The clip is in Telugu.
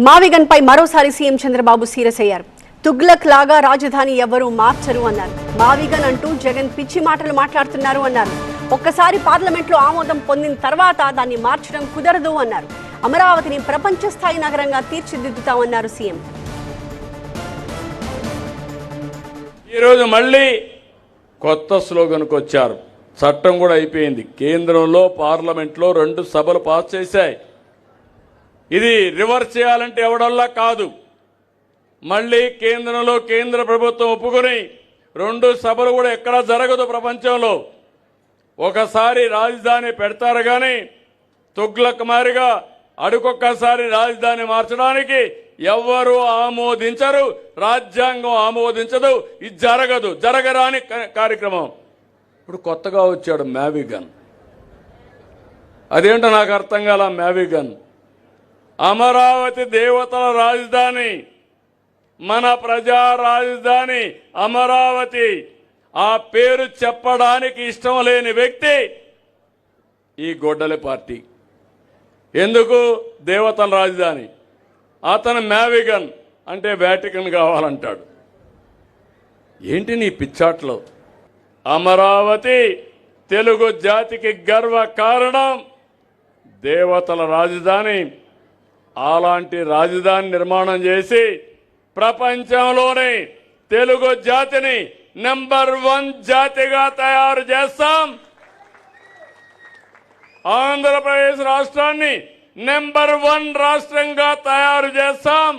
మావిగన్ పై మరోసారి సీఎం చంద్రబాబు సీరియస్ అయ్యారు. తుగ్లక్ లాగా రాజధాని ఎవరూ మార్చరు అన్నారు. మావిగన్ అంటూ జగన్ పిచ్చి మాటలు మాట్లాడుతున్నారు అన్నారు. ఒక్కసారి పార్లమెంట్లో ఆమోదం పొందిన తర్వాత దాన్ని మార్చడం కుదరదు అన్నారు. అమరావతిని ప్రపంచ స్థాయి నగరంగా తీర్చిదిద్దుతామన్నారు సీఎం. ఈరోజు మళ్ళీ కొత్త స్లోగన్కు వచ్చారు. చట్టం కూడా అయిపోయింది. కేంద్రంలో పార్లమెంట్లో 2 సభలు పాస్ చేశాయి. ఇది రివర్స్ చేయాలంటే ఎవడల్లా కాదు. మళ్ళీ కేంద్రంలో కేంద్ర ప్రభుత్వం ఒప్పుకొని 2 సభలు కూడా ఎక్కడా జరగదు ప్రపంచంలో. ఒకసారి రాజధాని పెడతారు కానీ తుగ్లక్ మారిగా అడుకొక్కసారి రాజధాని మార్చడానికి ఎవ్వరూ ఆమోదించరు. రాజ్యాంగం ఆమోదించదు. ఇది జరగదు. జరగరాని కార్యక్రమం. ఇప్పుడు కొత్తగా వచ్చాడు మావిగన్. అదేంటో నాకు అర్థం కాల. మావిగన్ అమరావతి దేవతల రాజధాని, మన ప్రజా రాజధాని అమరావతి. ఆ పేరు చెప్పడానికి ఇష్టం లేని వ్యక్తి ఈ గొడ్డలి పార్టీ. ఎందుకు దేవతల రాజధాని? అతను మావిగన్ అంటే వాటికన్ కావాలంటాడు. ఏంటి నీ పిచ్చాట్లో? అమరావతి తెలుగు జాతికి గర్వ కారణం. దేవతల రాజధాని. అలాంటి రాజధాని నిర్మాణం చేసి ప్రపంచంలోనే తెలుగు జాతిని నంబర్ 1 జాతిగా తయారు చేస్తాం. ఆంధ్రప్రదేశ్ రాష్ట్రాన్ని నంబర్ 1 రాష్ట్రంగా తయారు చేస్తాం.